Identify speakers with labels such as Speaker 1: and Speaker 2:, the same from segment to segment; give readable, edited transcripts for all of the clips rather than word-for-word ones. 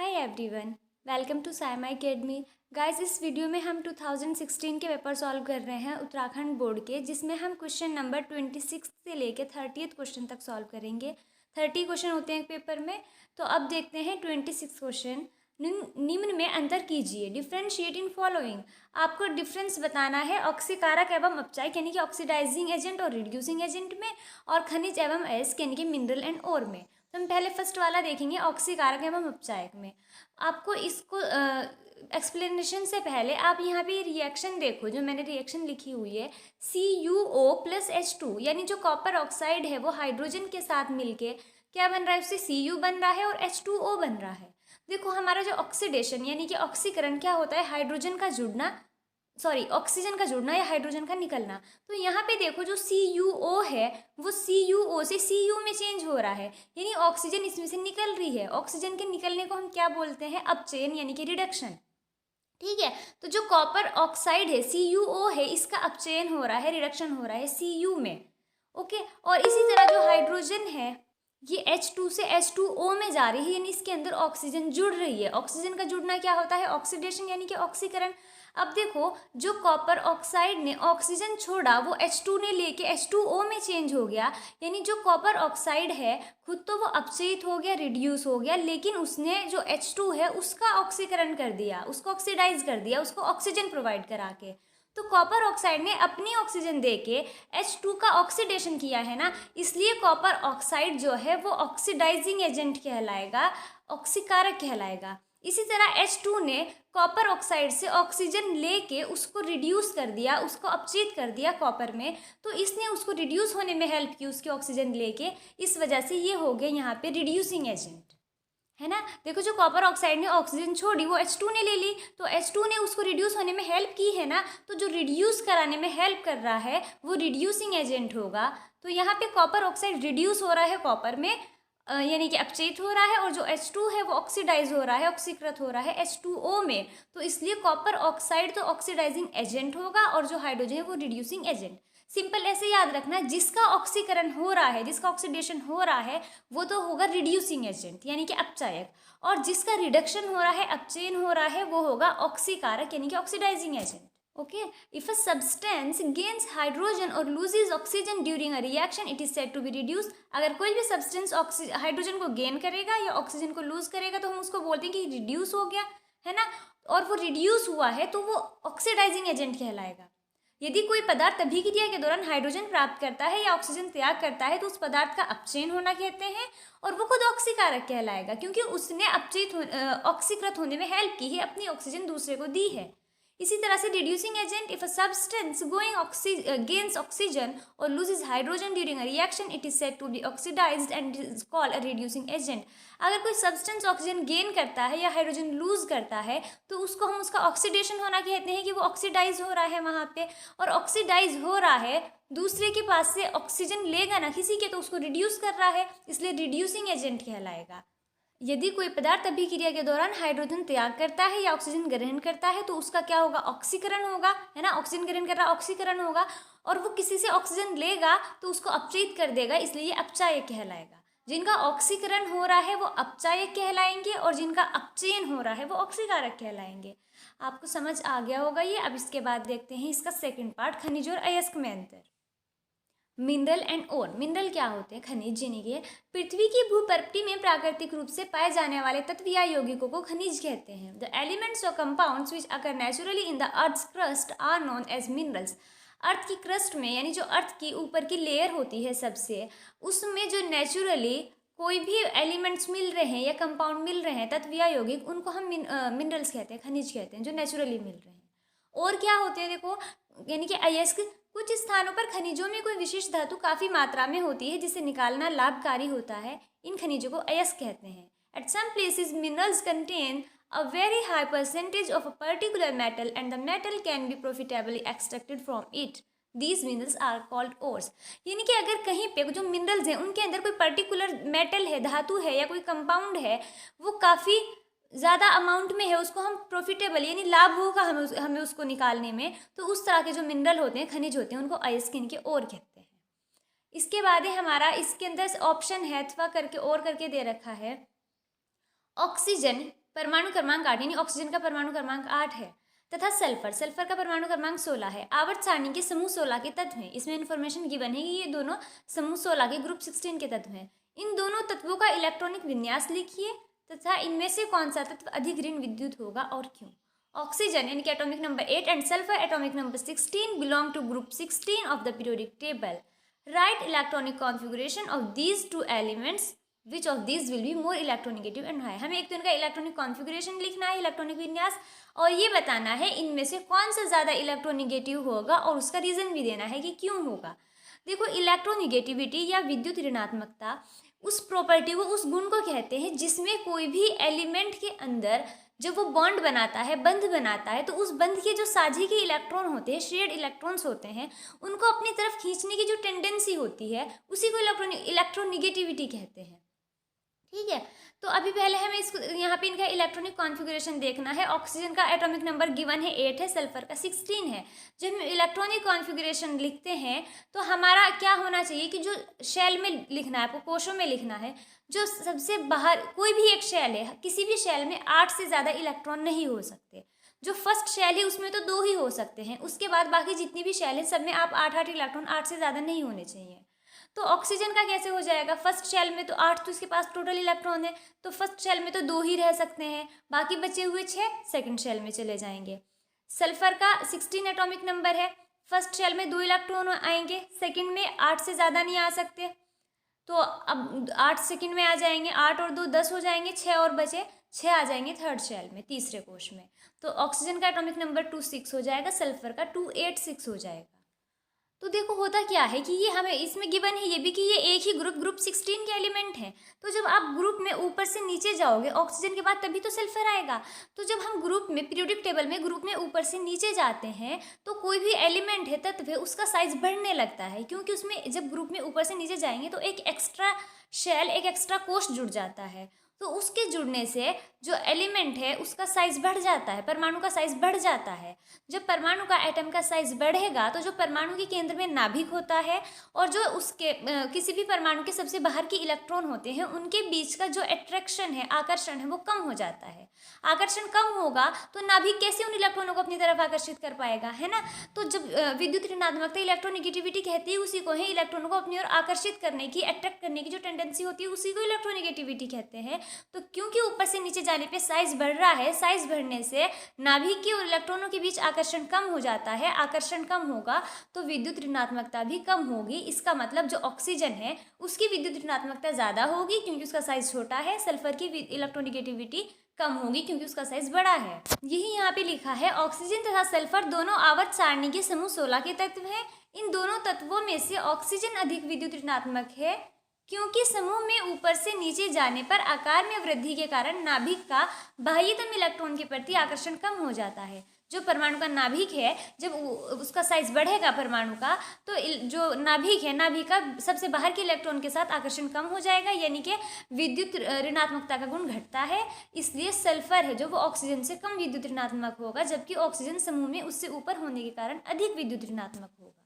Speaker 1: Hi everyone, welcome to Saima academy. Guys, इस video में हम 2016 के पेपर सॉल्व कर रहे हैं उत्तराखंड बोर्ड के, जिसमें हम क्वेश्चन नंबर 26 से लेके 30th क्वेश्चन तक सॉल्व करेंगे। 30 क्वेश्चन होते हैं पेपर में। तो अब देखते हैं 26 क्वेश्चन। निम्न में अंतर कीजिए, डिफ्रेंशिएट इन फॉलोइंग। आपको डिफरेंस बताना है ऑक्सीकारक एवं अपचायक यानी कि ऑक्सीडाइजिंग एजेंट और रिड्यूसिंग एजेंट में, और खनिज एवं अयस्क यानी कि मिनरल एंड ओर में। तो हम पहले फर्स्ट वाला देखेंगे ऑक्सीकारक एवं अपचायक में। आपको इसको एक्सप्लेनेशन से पहले आप यहाँ पे रिएक्शन देखो, जो मैंने रिएक्शन लिखी हुई है CuO+H2, यानी जो कॉपर ऑक्साइड है वो हाइड्रोजन के साथ मिलके क्या बन रहा है, उससे Cu बन रहा है और H2O बन रहा है। देखो, हमारा जो ऑक्सीडेशन यानी कि ऑक्सीकरण क्या होता है, हाइड्रोजन का जुड़ना, सॉरी ऑक्सीजन का जुड़ना या हाइड्रोजन का निकलना। तो यहाँ पे देखो, जो CuO है वो CuO से Cu में चेंज हो रहा है, यानी ऑक्सीजन इसमें से निकल रही है। ऑक्सीजन के निकलने को हम क्या बोलते हैं, अपचयन यानी कि रिडक्शन। ठीक है, तो जो कॉपर ऑक्साइड है CuO है, इसका अपचयन हो रहा है, रिडक्शन हो रहा है Cu में। ओके, और इसी तरह जो हाइड्रोजन है ये H2 से H2O में जा रही है, यानी इसके अंदर ऑक्सीजन जुड़ रही है। ऑक्सीजन का जुड़ना क्या होता है, ऑक्सीडेशन यानी कि ऑक्सीकरण। अब देखो, जो कॉपर ऑक्साइड ने ऑक्सीजन छोड़ा वो H2 ने लेके H2O में चेंज हो गया, यानी जो कॉपर ऑक्साइड है खुद तो वो अपचयित हो गया, रिड्यूस हो गया, लेकिन उसने जो H2 है उसका ऑक्सीकरण कर दिया, उसको ऑक्सीडाइज कर दिया, उसको ऑक्सीजन प्रोवाइड करा के। तो कॉपर ऑक्साइड ने अपनी ऑक्सीजन देके H2 का ऑक्सीडेशन किया है ना, इसलिए कॉपर ऑक्साइड जो है वो ऑक्सीडाइजिंग एजेंट कहलाएगा, ऑक्सीकारक कहलाएगा। इसी तरह H2 ने कॉपर ऑक्साइड से ऑक्सीजन लेके उसको रिड्यूस कर दिया, उसको अपचयित कर दिया कॉपर में, तो इसने उसको रिड्यूस होने में हेल्प की उसकी ऑक्सीजन लेके, इस वजह से ये हो गया यहाँ पे रिड्यूसिंग एजेंट, है ना। देखो, जो कॉपर ऑक्साइड ने ऑक्सीजन छोड़ी वो H2 ने ले ली, तो H2 ने उसको रिड्यूस होने में हेल्प की है ना, तो जो रिड्यूस कराने में हेल्प कर रहा है वो रिड्यूसिंग एजेंट होगा। तो यहाँ पे कॉपर ऑक्साइड रिड्यूस हो रहा है कॉपर में, यानी कि अपचयित हो रहा है, और जो H2 है वो ऑक्सीडाइज हो रहा है, ऑक्सीकृत हो रहा है H2O में। तो इसलिए कॉपर ऑक्साइड तो ऑक्सीडाइजिंग एजेंट होगा और जो हाइड्रोजन है वो रिड्यूसिंग एजेंट। सिंपल ऐसे याद रखना, जिसका ऑक्सीकरण हो रहा है, जिसका ऑक्सीडेशन हो रहा है वो तो होगा रिड्यूसिंग एजेंट यानी कि अपचायक, और जिसका रिडक्शन हो रहा है, अपचयन हो रहा है, वो होगा ऑक्सीकारक यानी कि oxidising agent. Okay, if a substance gains hydrogen or loses oxygen during a reaction, it is said to be reduced. अगर कोई भी सब्सटेंस हाइड्रोजन को गेन करेगा या ऑक्सीजन को लूज करेगा तो हम उसको बोलते हैं कि रिड्यूस हो गया, है ना, और वो रिड्यूस हुआ है तो वो ऑक्सीडाइजिंग एजेंट कहलाएगा। यदि कोई पदार्थ अभिक्रिया के दौरान हाइड्रोजन प्राप्त करता है या ऑक्सीजन त्याग करता है तो उस पदार्थ का अपचयन होना कहते हैं, और वो खुद ऑक्सीकारक कहलाएगा, क्योंकि उसने अपचयित ऑक्सीकृत होने में हेल्प की है, अपनी ऑक्सीजन दूसरे को दी है। इसी तरह से reducing agent, if a substance going gains oxygen और loses hydrogen during a reaction, it is said to be oxidised and is called a reducing agent. अगर कोई सब्सटेंस ऑक्सीजन गेन करता है या हाइड्रोजन लूज करता है तो उसको हम उसका ऑक्सीडेशन होना कहते हैं, कि वो ऑक्सीडाइज हो रहा है वहाँ पे, और ऑक्सीडाइज हो रहा है दूसरे के पास से ऑक्सीजन लेगा ना किसी के, तो उसको रिड्यूस कर रहा है, इसलिए रिड्यूसिंग एजेंट कहलाएगा। यदि कोई पदार्थ अभिक्रिया के दौरान हाइड्रोजन त्याग करता है या ऑक्सीजन ग्रहण करता है तो उसका क्या होगा, ऑक्सीकरण होगा, है ना, ऑक्सीजन ग्रहण कर रहा है, ऑक्सीकरण होगा, और वो किसी से ऑक्सीजन लेगा तो उसको अपचयित कर देगा, इसलिए ये अपचायक कहलाएगा। जिनका ऑक्सीकरण हो रहा है वो अपचायक कहलाएंगे, और जिनका अपचयन हो रहा है वो ऑक्सीकारक कहलाएंगे। आपको समझ आ गया होगा ये। अब इसके बाद देखते हैं इसका सेकेंड पार्ट, खनिज और अयस्क में अंतर। Mineral and or. मिनरल क्या होते हैं, खनिज, यानी कि पृथ्वी की भूपर्पटी में प्राकृतिक रूप से पाए जाने वाले तत्व या यौगिकों को खनिज कहते हैं। द एलिमेंट्स और compounds which occur naturally in the earth's crust are known as minerals. Earth की क्रस्ट में, यानी जो अर्थ की ऊपर की लेयर होती है सबसे, उसमें जो नेचुरली कोई भी एलिमेंट्स मिल रहे हैं या कंपाउंड मिल रहे हैं, तत्व या यौगिक, उनको हम मिनरल्स कहते हैं, खनिज कहते हैं, जो नेचुरली मिल रहे हैं। और क्या होते हैं देखो, यानी कि अयस्क। कुछ स्थानों पर खनिजों में कोई विशेष धातु काफ़ी मात्रा में होती है जिसे निकालना लाभकारी होता है, इन खनिजों को अयस्क कहते हैं। At some places minerals contain a very high percentage of a particular metal and the metal can be profitably extracted from it. These minerals are called ores. यानी कि अगर कहीं पे जो मिनरल्स हैं उनके अंदर कोई पर्टिकुलर मेटल है, धातु है या कोई कंपाउंड है, वो काफ़ी ज़्यादा अमाउंट में है, उसको हम प्रॉफिटेबल यानी लाभ होगा हमें उसको निकालने में, तो उस तरह के जो मिनरल होते हैं, खनिज होते हैं, उनको अयस्क के ओर कहते हैं। इसके बाद है हमारा, इसके अंदर ऑप्शन है अथवा करके और करके दे रखा है। ऑक्सीजन परमाणु क्रमांक 8 यानी ऑक्सीजन का परमाणु क्रमांक 8 है। तथा सल्फर का परमाणु क्रमांक 16 है। आवर्त सारणी के समूह 16 के तत्व हैं। इसमें इन्फॉर्मेशन गिवन है कि ये दोनों समूह 16 के ग्रुप 16 के तत्व हैं। इन दोनों तत्वों का इलेक्ट्रॉनिक विन्यास लिखिए तथा इनमें से कौन सा तत्व अधिक ऋण विद्युत होगा और क्यों। ऑक्सीजन यानी कि atomic number 8 and sulphur atomic number 16 belong to group 16 of the periodic table. Right electronic configuration of these two elements which of these will be more electronegative and high. हमें एक तो इनका इलेक्ट्रॉनिक कॉन्फिगरेशन लिखना है, electronic विन्यास, और ये बताना है इनमें से कौन सा ज़्यादा इलेक्ट्रोनेगेटिव होगा और उसका रीज़न भी देना है कि क्यों होगा। देखो, इलेक्ट्रोनेगेटिविटी या विद्युत ऋणात्मकता उस प्रॉपर्टी को, उस गुण को कहते हैं जिसमें कोई भी एलिमेंट के अंदर जब वो बॉन्ड बनाता है, बंध बनाता है, तो उस बंध के जो साझे के इलेक्ट्रॉन होते हैं, शेयर्ड इलेक्ट्रॉन्स होते हैं, उनको अपनी तरफ खींचने की जो टेंडेंसी होती है उसी को इलेक्ट्रोनेगेटिविटी कहते हैं। ठीक है, तो अभी पहले हमें इसको यहाँ पे इनका इलेक्ट्रॉनिक कॉन्फ़िगरेशन देखना है। ऑक्सीजन का एटॉमिक नंबर गिवन है 8 है, सल्फर का 16 है। जब हम इलेक्ट्रॉनिक कॉन्फ़िगरेशन लिखते हैं तो हमारा क्या होना चाहिए कि जो शेल में लिखना है, आपको कोशों में लिखना है, जो सबसे बाहर कोई भी एक शेल है, किसी भी शेल में 8 से ज़्यादा इलेक्ट्रॉन नहीं हो सकते। जो फर्स्ट शेल है उसमें तो 2 ही हो सकते हैं, उसके बाद बाकी जितनी भी शेल है सब में आप 8-8 इलेक्ट्रॉन, 8 से ज़्यादा नहीं होने चाहिए। तो ऑक्सीजन का कैसे हो जाएगा, फर्स्ट शेल में तो 8, तो इसके पास टोटल इलेक्ट्रॉन है, तो फर्स्ट शेल में तो 2 ही रह सकते हैं, बाकी बचे हुए 6 सेकंड शेल में चले जाएंगे। सल्फर का 16 एटॉमिक नंबर है, फर्स्ट शेल में 2 इलेक्ट्रॉन आएंगे, सेकंड में 8 से ज़्यादा नहीं आ सकते, तो अब 8 सेकंड में आ जाएंगे, 8 और 2 10 हो जाएंगे, 6 और बचे, 6 आ जाएंगे थर्ड शेल में, तीसरे कोश में। तो ऑक्सीजन का एटॉमिक नंबर 26 हो जाएगा, सल्फर का 286 हो जाएगा। तो देखो होता क्या है कि ये हमें इसमें गिवन है ये भी कि ये एक ही ग्रुप 16 के एलिमेंट हैं। तो जब आप ग्रुप में ऊपर से नीचे जाओगे, ऑक्सीजन के बाद तभी तो सल्फर आएगा। तो जब हम ग्रुप में पीरियोडिक टेबल में ग्रुप में ऊपर से नीचे जाते हैं तो कोई भी एलिमेंट है, तत्व है, उसका साइज बढ़ने लगता है, क्योंकि उसमें जब ग्रुप में ऊपर से नीचे जाएंगे तो एक एक्स्ट्रा शेल, एक एक्स्ट्रा कोश जुड़ जाता है। तो उसके जुड़ने से जो एलिमेंट है उसका साइज बढ़ जाता है, परमाणु का साइज बढ़ जाता है। जब परमाणु का एटम का साइज बढ़ेगा तो जो परमाणु के केंद्र में नाभिक होता है और जो उसके किसी भी परमाणु के सबसे बाहर के इलेक्ट्रॉन होते हैं, उनके बीच का जो अट्रैक्शन है, आकर्षण है, वो कम हो जाता है। आकर्षण कम होगा तो नाभिक कैसे उन इलेक्ट्रॉनों को अपनी तरफ आकर्षित कर पाएगा, है ना। तो जब विद्युत ऋणात्मकता, इलेक्ट्रोनेगेटिविटी कहती है उसी को है, इलेक्ट्रॉनों को अपनी ओर आकर्षित करने की, अट्रैक्ट करने की जो टेंडेंसी होती है उसी को इलेक्ट्रोनेगेटिविटी कहते हैं। तो क्योंकि ऊपर से नीचे जाने पे साइज बढ़ रहा है, साइज बढ़ने से नाभिक के और इलेक्ट्रॉनों के बीच आकर्षण कम हो जाता है। आकर्षण कम होगा तो विद्युत ऋणात्मकता भी कम होगी। इसका मतलब जो ऑक्सीजन है उसकी विद्युत ऋणात्मकता ज़्यादा होगी क्योंकि उसका साइज छोटा है, सल्फर की इलेक्ट्रोनेगेटिविटी कम होगी क्योंकि उसका साइज बड़ा है। यही यहाँ पे लिखा है, ऑक्सीजन तथा सल्फर दोनों आवर्त सारणी के समूह 16 के तत्व हैं। इन दोनों तत्वों में से ऑक्सीजन अधिक विद्युत ऋणात्मक है क्योंकि समूह में ऊपर से नीचे जाने पर आकार में वृद्धि के कारण नाभिक का बाह्यतम इलेक्ट्रॉन के प्रति आकर्षण कम हो जाता है। जो परमाणु का नाभिक है, जब उसका साइज बढ़ेगा परमाणु का, तो जो नाभिक है, नाभिक का सबसे बाहर के इलेक्ट्रॉन के साथ आकर्षण कम हो जाएगा, यानी कि विद्युत ऋणात्मकता का गुण घटता है। इसलिए सल्फर है जो वो ऑक्सीजन से कम विद्युत ऋणात्मक होगा, जबकि ऑक्सीजन समूह में उससे ऊपर होने के कारण अधिक विद्युत ऋणात्मक होगा।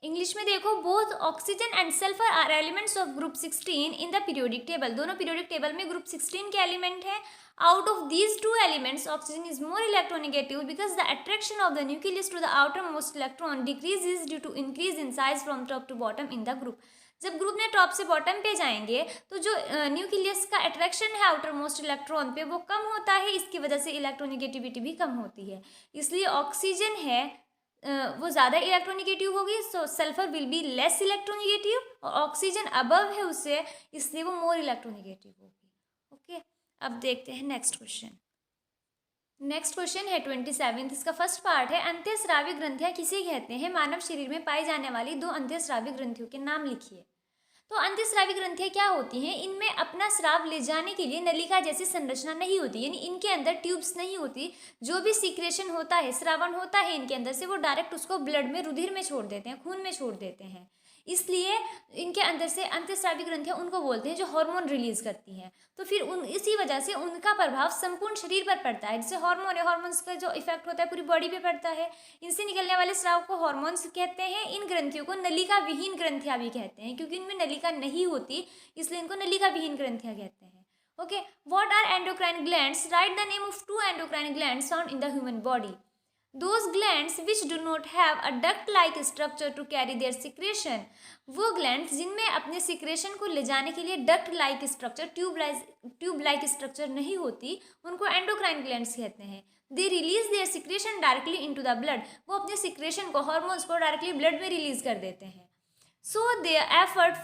Speaker 1: इंग्लिश में देखो, both oxygen and sulphur are elements of group 16 in the periodic table. दोनों पीरियोडिक टेबल में ग्रुप 16 के एलिमेंट हैं। Out of these two elements oxygen is more electronegative because the attraction of the nucleus to the outermost electron decreases due to increase in size from top to bottom in the group. जब group में top से bottom पे जाएंगे तो जो nucleus का attraction है outer most electron पे वो कम होता है, इसकी वजह से इलेक्ट्रोनेगेटिविटी भी कम होती है। इसलिए ऑक्सीजन है वो ज़्यादा इलेक्ट्रोनेगेटिव होगी, so sulphur will be less electronegative, और ऑक्सीजन अबव है उससे, इसलिए वो मोर इलेक्ट्रोनेगेटिव होगी। ओके, अब देखते हैं नेक्स्ट क्वेश्चन। नेक्स्ट क्वेश्चन है 27। इसका फर्स्ट पार्ट है, अंत्यस्रावी ग्रंथियाँ किसे कहते हैं? मानव शरीर में पाई जाने वाली 2 अंत्यस्रावी ग्रंथियों के नाम लिखिए। तो अंत्यस्रावी ग्रंथियाँ क्या होती हैं? इनमें अपना स्राव ले जाने के लिए नलिका जैसी संरचना नहीं होती, यानी इनके अंदर ट्यूब्स नहीं होती। जो भी सीक्रेशन होता है, स्रावण होता है इनके अंदर से, वो डायरेक्ट उसको ब्लड में, रुधिर में छोड़ देते हैं, खून में छोड़ देते हैं। इसलिए इनके अंदर से अंत्यस्रावी ग्रंथियाँ उनको बोलते हैं जो हार्मोन रिलीज करती हैं। तो फिर इसी वजह से उनका प्रभाव संपूर्ण शरीर पर पड़ता है। जैसे हार्मोन है, हार्मोन्स का जो इफेक्ट होता है पूरी बॉडी पे पड़ता है। इनसे निकलने वाले स्राव को हार्मोन्स कहते हैं। इन ग्रंथियों को नलिका विहीन ग्रंथियाँ भी कहते हैं, क्योंकि इनमें नलिका नहीं होती, इसलिए इनको नलिका विहीन ग्रंथियाँ कहते हैं। Okay, what are endocrine glands? Write the name of 2 endocrine glands found in the human body. Those glands which do not have a duct-like structure to carry their secretion. वो glands जिनमें अपने secretion को ले जाने के लिए duct-like structure, tube-like structure नहीं होती, उनको endocrine glands कहते हैं. They release their secretion directly into the blood. वो अपने secretion को, hormones को directly blood में release कर देते हैं. So their effects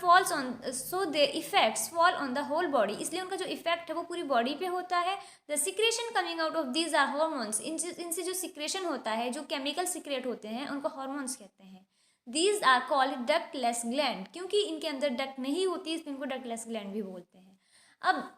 Speaker 1: fall on the whole body. इसलिए उनका जो इफेक्ट है वो पूरी बॉडी पे होता है. The secretion coming out of these are hormones. इनसे जो secretion होता है, जो केमिकल सिक्रेट होते हैं, उनको हॉर्मोन्स कहते हैं. These are called ductless gland. क्योंकि इनके अंदर डक्ट नहीं होती, इसलिए इनको ductless gland भी बोलते हैं. अब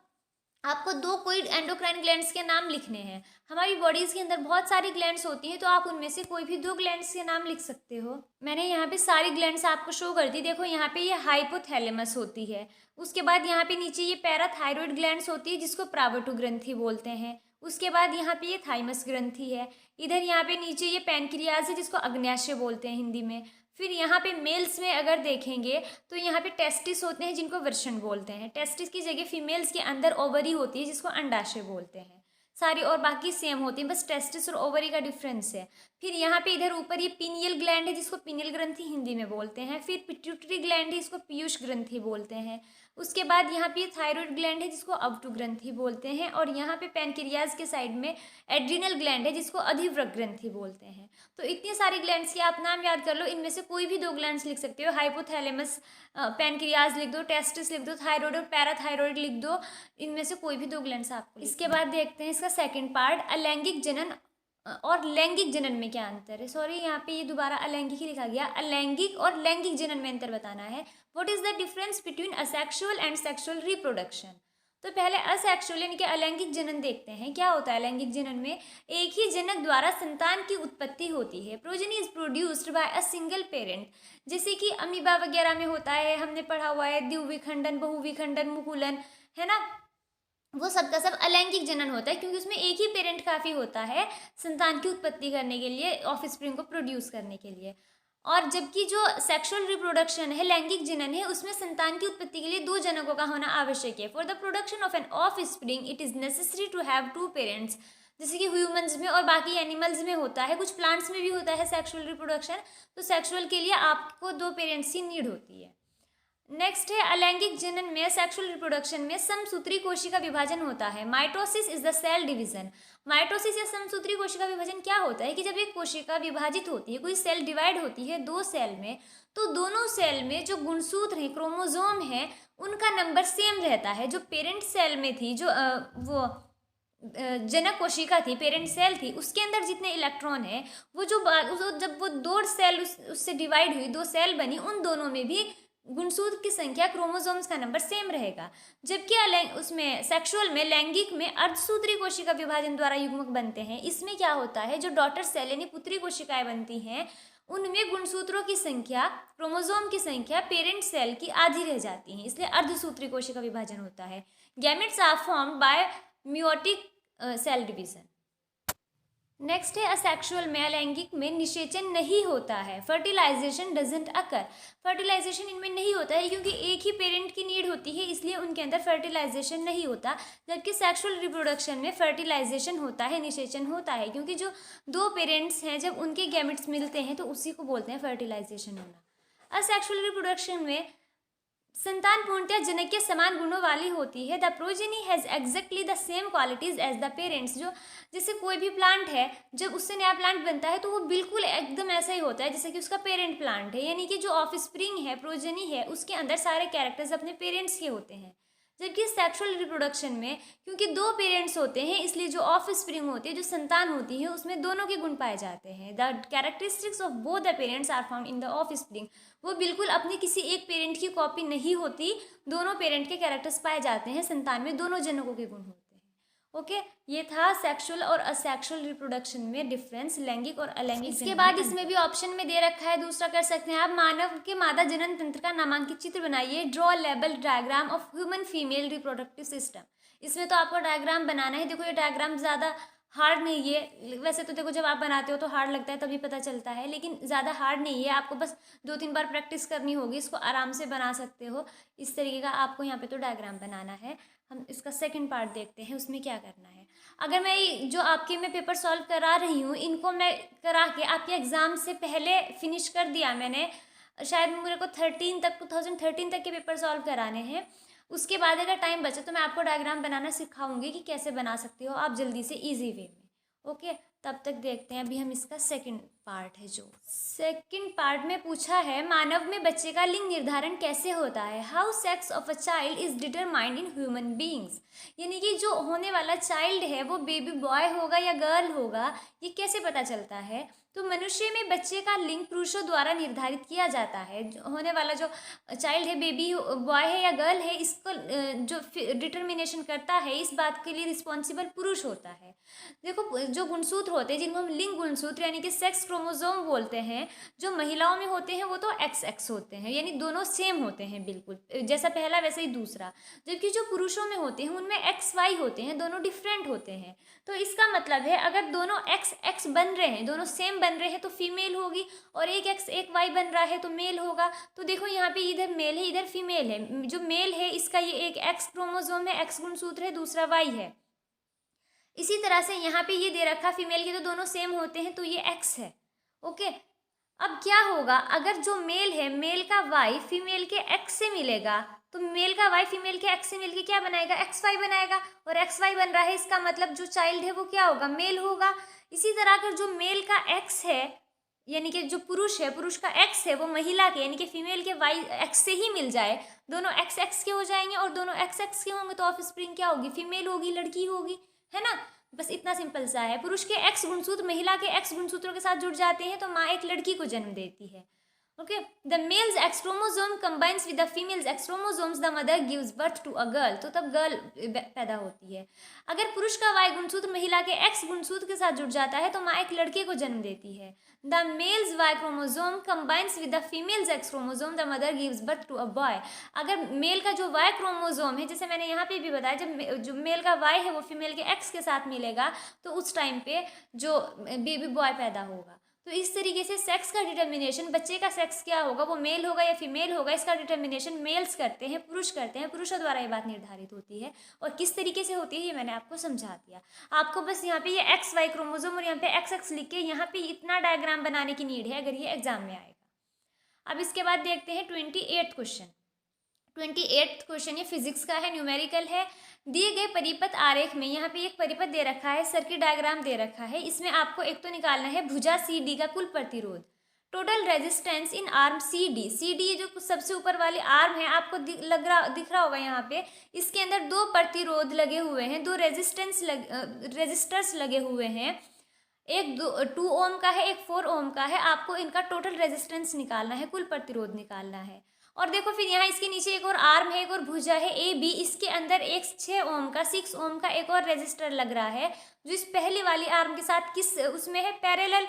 Speaker 1: आपको 2 कोई एंडोक्राइन ग्लैंड्स के नाम लिखने हैं. हमारी बॉडीज़ के अंदर बहुत सारी ग्लैंड्स होती हैं, तो आप उनमें से कोई भी 2 ग्लैंड्स के नाम लिख सकते हो. मैंने यहाँ पे सारी ग्लैंड्स आपको शो कर दी. देखो यहाँ पे ये हाइपोथैलेमस होती है. उसके बाद यहाँ पे नीचे ये पैराथायरॉयड ग्लैंड्स होती है, जिसको प्रावटु ग्रंथि बोलते हैं. उसके बाद यहाँ पे ये थाइमस ग्रंथि है. इधर यहाँ पे नीचे ये पैनक्रियाज है, जिसको अग्न्याशय बोलते हैं हिंदी में. फिर यहाँ पे मेल्स में अगर देखेंगे तो यहाँ पे टेस्टिस होते हैं, जिनको वृषण बोलते हैं. टेस्टिस की जगह फीमेल्स के अंदर ओवरी होती है, जिसको अंडाशय बोलते हैं. सारी और बाकी सेम होती हैं, बस टेस्टिस और ओवरी का डिफरेंस है. फिर यहाँ पे इधर ऊपर ये पिनियल ग्लैंड है, जिसको पिनियल ग्रंथि हिंदी में बोलते हैं. फिर पिट्यूटरी ग्लैंड है, जिसको पीयूष ग्रंथि बोलते हैं. उसके बाद यहाँ पे थायराइड ग्लैंड है, जिसको अवटु ग्रंथि बोलते हैं. और यहाँ पे पैनक्रियाज के साइड में एड्रिनल ग्लैंड है, जिसको अधिवृक्क ग्रंथि बोलते हैं. तो इतने सारे ग्लैंड्स के आप नाम याद कर लो. इनमें से कोई भी 2 ग्लैंड्स लिख सकते हो. हाइपोथैलेमस, पैनक्रियाज लिख दो, टेस्टिस लिख दो, थायराइड और पैराथायरॉयड लिख दो. इनमें से कोई भी 2 ग्लैंड्स आपको. इसके बाद देखते हैं इसका सेकंड पार्ट, अलैंगिक जनन और लैंगिक जनन में क्या अंतर है. सॉरी, यहाँ पे ये दोबारा अलैंगिक ही लिखा गया. अलैंगिक और लैंगिक जनन में अंतर बताना है. What is the difference between asexual and sexual reproduction. तो पहले असेक्सुअल यानी कि अलैंगिक जनन देखते हैं. क्या होता है अलैंगिक जनन में? एक ही जनक द्वारा संतान की उत्पत्ति होती है. Progeny is produced by a single parent. जैसे कि अमीबा वगैरह में होता है, हमने पढ़ा हुआ है, द्विविखंडन, बहुविखंडन, मुकुलन, है ना. वो सब का सब अलैंगिक जनन होता है, क्योंकि उसमें एक ही पेरेंट काफ़ी होता है संतान की उत्पत्ति करने के लिए, ऑफस्प्रिंग को प्रोड्यूस करने के लिए. और जबकि जो सेक्सुअल रिप्रोडक्शन है, लैंगिक जनन है, उसमें संतान की उत्पत्ति के लिए 2 जनकों का होना आवश्यक है. For the production of an offspring it is necessary to have 2 parents. जैसे कि ह्यूमंस में और बाकी एनिमल्स में होता है, कुछ प्लांट्स में भी होता है सेक्सुअल रिप्रोडक्शन. तो सेक्सुअल के लिए आपको 2 पेरेंट्स की नीड होती है. नेक्स्ट है अलैंगिक जनन में, सेक्सुअल रिप्रोडक्शन में समसूत्री कोशिका विभाजन होता है. Mitosis is the cell division. Mitosis या समसूत्री कोशिका विभाजन क्या होता है कि जब एक कोशिका विभाजित होती है, कोई सेल डिवाइड होती है 2 सेल में, तो दोनों सेल में जो गुणसूत्र हैं, क्रोमोजोम है, उनका नंबर सेम रहता है. जो पेरेंट सेल में थी, जो वो जनक कोशिका थी, पेरेंट सेल थी, उसके अंदर जितने इलेक्ट्रॉन है, वो जब वो 2 सेल उससे डिवाइड हुई, 2 सेल बनी, उन दोनों में भी गुणसूत्र की संख्या, क्रोमोसोम्स का नंबर सेम रहेगा. जबकि उसमें सेक्सुअल में, लैंगिक में अर्धसूत्री कोशिका विभाजन द्वारा युग्मक बनते हैं. इसमें क्या होता है, जो डॉटर सेल यानी पुत्री कोशिकाएं बनती हैं, उनमें गुणसूत्रों की संख्या, क्रोमोसोम की संख्या पेरेंट सेल की आधी रह जाती है, इसलिए अर्धसूत्री कोशिका विभाजन होता है. Gametes are formed by meiotic cell division. Next है असेक्सुअल में, अलैंगिक में निषेचन नहीं होता है. Fertilisation doesn't occur. फर्टिलाइजेशन इनमें नहीं होता है, क्योंकि एक ही पेरेंट की नीड होती है, इसलिए उनके अंदर फर्टिलाइजेशन नहीं होता. जबकि सेक्सुअल रिप्रोडक्शन में फर्टिलाइजेशन होता है, निषेचन होता है, क्योंकि जो 2 पेरेंट्स हैं, जब उनके गैमेट्स मिलते हैं, तो उसी को बोलते हैं फर्टिलाइजेशन होना. असेक्सुअल रिप्रोडक्शन में संतान पूर्णतः जनक के समान गुणों वाली होती है. The progeny has exactly the same qualities as the parents. जो जैसे कोई भी प्लांट है, जब उससे नया प्लांट बनता है, तो वो बिल्कुल एकदम ऐसा ही होता है जैसे कि उसका पेरेंट प्लांट है. यानी कि जो ऑफस्प्रिंग है, प्रोजेनी है, उसके अंदर सारे कैरेक्टर्स अपने पेरेंट्स के होते हैं. जबकि सेक्सुअल रिप्रोडक्शन में, क्योंकि 2 पेरेंट्स होते हैं, इसलिए जो ऑफस्प्रिंग होती है, जो संतान होती है, उसमें दोनों के गुण पाए जाते हैं. The characteristics of both the parents are found in the offspring. वो बिल्कुल अपनी किसी एक पेरेंट की कॉपी नहीं होती, दोनों पेरेंट के कैरेक्टर्स पाए जाते हैं संतान में, दोनों जनकों के गुण होते हैं. ओके, ये था सेक्सुअल और असेक्सुअल रिप्रोडक्शन में डिफरेंस, लैंगिक और अलैंगिक. इसके बाद इसमें भी ऑप्शन में दे रखा है, दूसरा कर सकते हैं आप. मानव के मादा जनन तंत्र का नामांकित चित्र बनाइए. Draw label diagram of human female reproductive system. इसमें तो आपको डायग्राम बनाना है. देखो ये डायग्राम ज़्यादा हार्ड नहीं है. वैसे तो देखो जब आप बनाते हो तो हार्ड लगता है, तभी पता चलता है, लेकिन ज़्यादा हार्ड नहीं है. आपको बस 2-3 बार प्रैक्टिस करनी होगी, इसको आराम से बना सकते हो. इस तरीके का आपको यहाँ पे तो डायग्राम बनाना है. हम इसका सेकंड पार्ट देखते हैं, उसमें क्या करना है। अगर मैं जो आपके मैं पेपर सॉल्व करा रही हूँ, इनको मैं करा के आपके एग्ज़ाम से पहले फिनिश कर दिया मैंने, शायद मेरे को 2013 तक के पेपर सॉल्व कराने हैं। उसके बाद अगर टाइम बचे तो मैं आपको डायग्राम बनाना सिखाऊंगी कि कैसे बना सकते हो आप जल्दी से ईजी वे में। ओके, तब तक देखते हैं। अभी हम इसका सेकंड पार्ट है, जो सेकंड पार्ट में पूछा है, मानव में बच्चे का लिंग निर्धारण कैसे होता है। How sex of a child is determined in human beings. यानी कि जो होने वाला चाइल्ड है वो बेबी बॉय होगा या गर्ल होगा, ये कैसे पता चलता है। तो मनुष्य में बच्चे का लिंग पुरुषों द्वारा निर्धारित किया जाता है। होने वाला जो चाइल्ड है, बेबी बॉय है या गर्ल है, इसको जो डिटर्मिनेशन करता है, इस बात के लिए रिस्पॉन्सिबल पुरुष होता है। देखो, जो गुणसूत्र होते हैं जिनको हम लिंग गुणसूत्र यानी कि सेक्स क्रोमोसोम बोलते हैं, जो महिलाओं में होते हैं वो तो XX होते हैं, यानी दोनों सेम होते हैं, बिल्कुल जैसा पहला वैसे ही दूसरा। जबकि जो पुरुषों में होते हैं उनमें XY होते हैं, दोनों डिफरेंट होते हैं। तो इसका मतलब है अगर दोनों XX बन रहे हैं, दोनों सेम बन रहे हैं तो फीमेल होगी, और एक X एक Y बन रहा है तो मेल होगा। तो देखो यहाँ पे इधर मेल है इधर फीमेल है। जो मेल है इसका ये एक X क्रोमोसोम है, X गुणसूत्र है, दूसरा Y है। इसी तरह से यहाँ पे ये दे रखा फीमेल के तो दोनों सेम होते हैं तो ये X है। ओके, अब क्या होगा, अगर जो मेल है, मेल का Y फीमेल के X से मिलेगा, तो मेल का Y फीमेल के X से मिलके क्या बनाएगा, XY बनाएगा। और XY बन रहा है, इसका मतलब जो चाइल्ड है वो क्या होगा, मेल होगा। इसी तरह अगर जो मेल का X है, यानी कि जो पुरुष है, पुरुष का X है, वो महिला के यानी कि फीमेल के Y X से ही मिल जाए, दोनों XX के हो जाएंगे, और दोनों XX के होंगे तो ऑफ स्प्रिंग क्या होगी, फीमेल होगी, लड़की होगी, है ना। बस इतना सिंपल सा है। पुरुष के X गुणसूत्र महिला के X गुणसूत्रों के साथ जुड़ जाते हैं तो माँ एक लड़की को जन्म देती है। Okay, the males X chromosome combines with the females X chromosomes, the mother gives birth to a girl, तो तब गर्ल पैदा होती है। अगर पुरुष का Y गुणसूत्र महिला के X गुणसूत्र के साथ जुड़ जाता है तो माँ एक लड़के को जन्म देती है। The males Y chromosome combines with the females X chromosome, the mother gives birth to a boy. अगर मेल का जो Y क्रोमोसोम है, जैसे मैंने यहाँ पे भी बताया, जब जो मेल का Y है वो फीमेल के X के साथ मिलेगा तो उस टाइम पे जो बेबी बॉय पैदा होगा। तो इस तरीके से सेक्स का डिटर्मिनेशन, बच्चे का सेक्स क्या होगा, वो मेल होगा या फीमेल होगा, इसका डिटर्मिनेशन मेल्स करते हैं, पुरुष करते हैं, पुरुषों द्वारा ये बात निर्धारित होती है। और किस तरीके से होती है ये मैंने आपको समझा दिया। आपको बस यहाँ पे ये XY क्रोमोसोम और यहाँ पे XX लिख के यहाँ पे इतना डायग्राम बनाने की नीड है अगर ये एग्जाम में आएगा। अब इसके बाद देखते हैं 28th क्वेश्चन। 28th क्वेश्चन ये फिजिक्स का है, न्यूमेरिकल है। दिए गए परिपथ आरेख में यहाँ पे एक परिपथ दे रखा है, सर्किट डायग्राम दे रखा है। इसमें आपको एक तो निकालना है भुजा CD का कुल प्रतिरोध, total resistance in arm CD। CD जो सबसे ऊपर वाली आर्म है, आपको दिख रहा होगा यहाँ पे, इसके अंदर दो प्रतिरोध लगे हुए हैं, दो रेजिस्टर्स लगे हुए हैं। एक 2 ओम का है, एक 4 ओम का है। आपको इनका टोटल रेजिस्टेंस निकालना है, कुल प्रतिरोध निकालना है। और देखो फिर यहाँ इसके नीचे एक और आर्म है, एक और भुजा है AB, इसके अंदर एक 6 ओम का 6 ओम का एक और रेजिस्टर लग रहा है, जो इस पहली वाली आर्म के साथ किस उसमें है, पैरेलल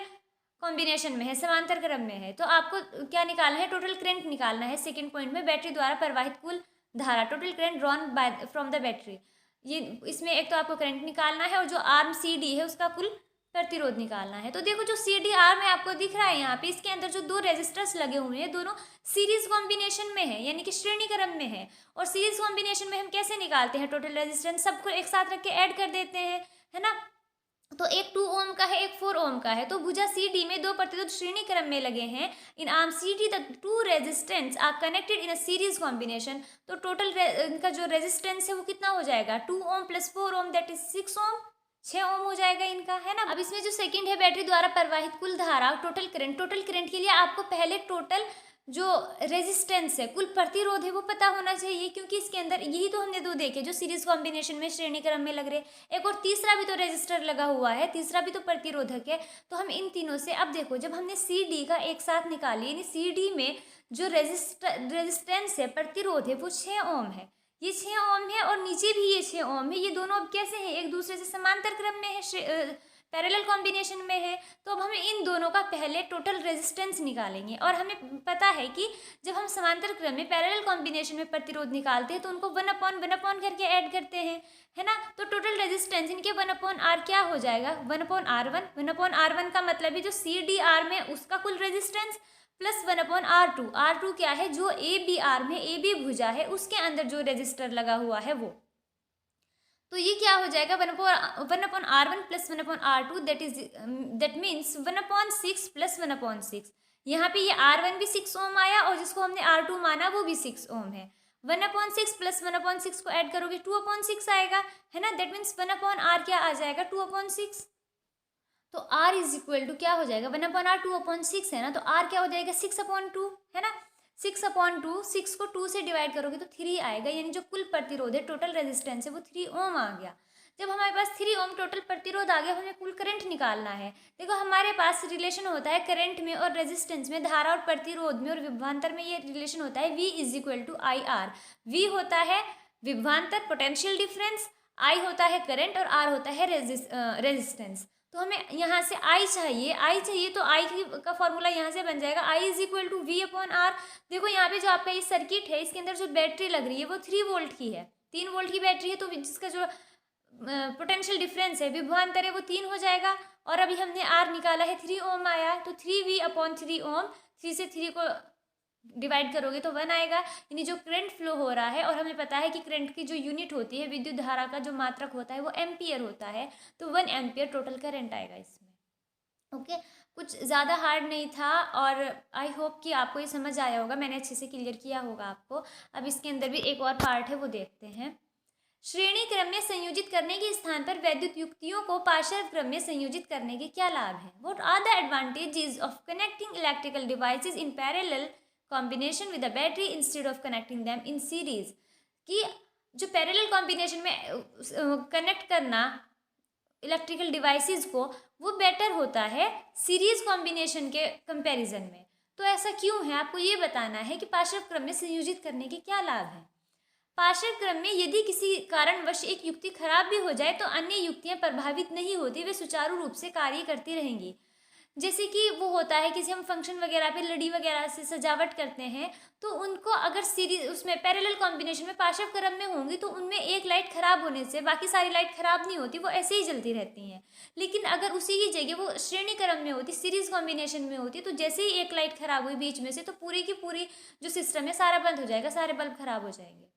Speaker 1: कॉम्बिनेशन में है, समांतर क्रम में है। तो आपको क्या निकालना है, टोटल करंट निकालना है। सेकेंड पॉइंट में बैटरी द्वारा प्रवाहित कुल धारा, total current drawn by from the battery. ये इसमें एक तो आपको करंट निकालना है और जो आर्म CD है उसका कुल प्रतिरोध निकालना है। तो देखो जो CD आर्म है आपको दिख रहा है यहाँ पे, इसके अंदर जो दो रेजिस्टर्स लगे हुए हैं दोनों सीरीज कॉम्बिनेशन में है, यानी कि श्रेणी क्रम में है। और सीरीज कॉम्बिनेशन में हम कैसे निकालते हैं टोटल रेजिस्टेंस, सबको एक साथ रख के ऐड कर देते हैं, है ना। तो एक 2 ओम का है, एक 4 ओम का है। तो भुजा CD में दो प्रतिरोध श्रेणी क्रम में लगे हैं। In arm CD the 2 resistance are connected in a series combination. तो टोटल इनका जो रेजिस्टेंस है वो कितना हो जाएगा, 2 ohm plus 4 ohm, that is 6 ohm, 6 ohm हो जाएगा इनका, है ना। अब इसमें जो सेकंड है बैटरी द्वारा प्रवाहित कुल धारा, टोटल करंट। टोटल करंट के लिए आपको पहले टोटल जो रेजिस्टेंस है, कुल प्रतिरोध है, वो पता होना चाहिए, क्योंकि इसके अंदर यही तो हमने दो देखे जो सीरीज कॉम्बिनेशन में श्रेणी क्रम में लग रहे। एक और तीसरा भी तो रेजिस्टर लगा हुआ है, तीसरा भी तो प्रतिरोधक है। तो हम इन तीनों से, अब देखो जब हमने CD का एक साथ निकाली, यानी CD में जो रेजिस्टेंस है, प्रतिरोध है, वो 6 ओम है, ये 6 ओम है, और नीचे भी ये 6 ओम है। ये दोनों अब कैसे हैं, एक दूसरे से समांतर क्रम में है, पैरेलल कॉम्बिनेशन में है। तो अब हमें इन दोनों का पहले टोटल रेजिस्टेंस निकालेंगे। और हमें पता है कि जब हम समांतर क्रम में पैरेलल कॉम्बिनेशन में प्रतिरोध निकालते हैं तो उनको 1/1 करके ऐड करते हैं, है ना। तो टोटल रेजिस्टेंस इनके 1/R क्या हो जाएगा, 1/R1। 1/R1 का मतलब है जो CD आर्म है उसका कुल रेजिस्टेंस, प्लस 1/R2। R2 क्या है, जो AB आर्म है, AB भुजा है, उसके अंदर जो रेजिस्टर लगा हुआ है वो। तो ये क्या हो जाएगा, 1/R1 plus 1/R2, that means 1/6 plus 1/6। यहाँ पे ये R1 भी 6 ओम आया और जिसको हमने R2 माना वो भी 6 ओम है। 1/6 प्लस 1/6 को ऐड करोगे 2/6 आएगा, है ना। दैट मीन्स 1/R क्या आ जाएगा, 2/6। तो R इज इक्वल टू क्या हो जाएगा, 1/R 2/6 है ना, तो R क्या हो जाएगा, 6/2, है ना। 6/2, 6 को 2 से डिवाइड करोगे तो 3 आएगा, यानी जो कुल प्रतिरोध है, टोटल रेजिस्टेंस है, वो 3 ओम आ गया। जब हमारे पास 3 ओम टोटल प्रतिरोध आ गया, हमें कुल करंट निकालना है। देखो हमारे पास रिलेशन होता है करंट में और रेजिस्टेंस में, धारा और प्रतिरोध में और विभवांतर में ये रिलेशन होता है V is equal to IR। V होता है विभवांतर, पोटेंशियल डिफरेंस, I होता है करंट और R होता है रेजिस्टेंस। तो हमें यहाँ से I चाहिए, तो I का फॉर्मूला यहाँ से बन जाएगा I is equal to V/R। देखो यहाँ पे जो आपका ये सर्किट है, इसके अंदर जो बैटरी लग रही है वो 3 वोल्ट की है, 3 वोल्ट की बैटरी है, तो जिसका जो पोटेंशियल डिफरेंस है, विभवांतर है, वो 3 हो जाएगा। और अभी हमने R निकाला है, 3 ओम आया, तो 3V/3 ओम, 3 से 3 को डिवाइड करोगे तो 1 आएगा, यानी जो करंट फ्लो हो रहा है। और हमें पता है कि करंट की जो यूनिट होती है, विद्युत धारा का जो मात्रक होता है वो एम्पियर होता है, तो 1 एम्पियर टोटल करंट आएगा इसमें। ओके, कुछ ज़्यादा हार्ड नहीं था और आई होप कि आपको ये समझ आया होगा, मैंने अच्छे से क्लियर किया होगा आपको। अब इसके अंदर भी एक और पार्ट है, वो देखते हैं। श्रेणी क्रम में संयोजित करने के स्थान पर वैद्युत युक्तियों को पार्श्व क्रम में संयोजित करने के क्या लाभ हैं? What are the advantages of connecting electrical devices in parallel combination with a battery instead of connecting them in series? कि जो पैरेलल कॉम्बिनेशन में कनेक्ट करना इलेक्ट्रिकल डिवाइसेस को, वो बेटर होता है सीरीज कॉम्बिनेशन के कंपैरिजन में। तो ऐसा क्यों है, आपको ये बताना है कि पार्श्व क्रम में संयोजित करने के क्या लाभ हैं। पार्श्व क्रम में यदि किसी कारणवश एक युक्ति खराब भी हो जाए तो अन्य युक्तियां प्रभावित नहीं होती, वे सुचारू रूप से कार्य करती रहेंगी। जैसे कि वो होता है, किसी हम फंक्शन वगैरह पे लड़ी वगैरह से सजावट करते हैं, तो उनको अगर सीरीज उसमें पैरेलल कॉम्बिनेशन में पार्श्व क्रम में होंगी तो उनमें एक लाइट खराब होने से बाकी सारी लाइट खराब नहीं होती, वो ऐसे ही जलती रहती हैं। लेकिन अगर उसी की जगह वो श्रेणी क्रम में होती, सीरीज कॉम्बिनेशन में होती, तो जैसे ही एक लाइट खराब हुई बीच में से, तो पूरी की पूरी जो सिस्टम है सारा बंद हो जाएगा, सारे बल्ब खराब हो जाएंगे।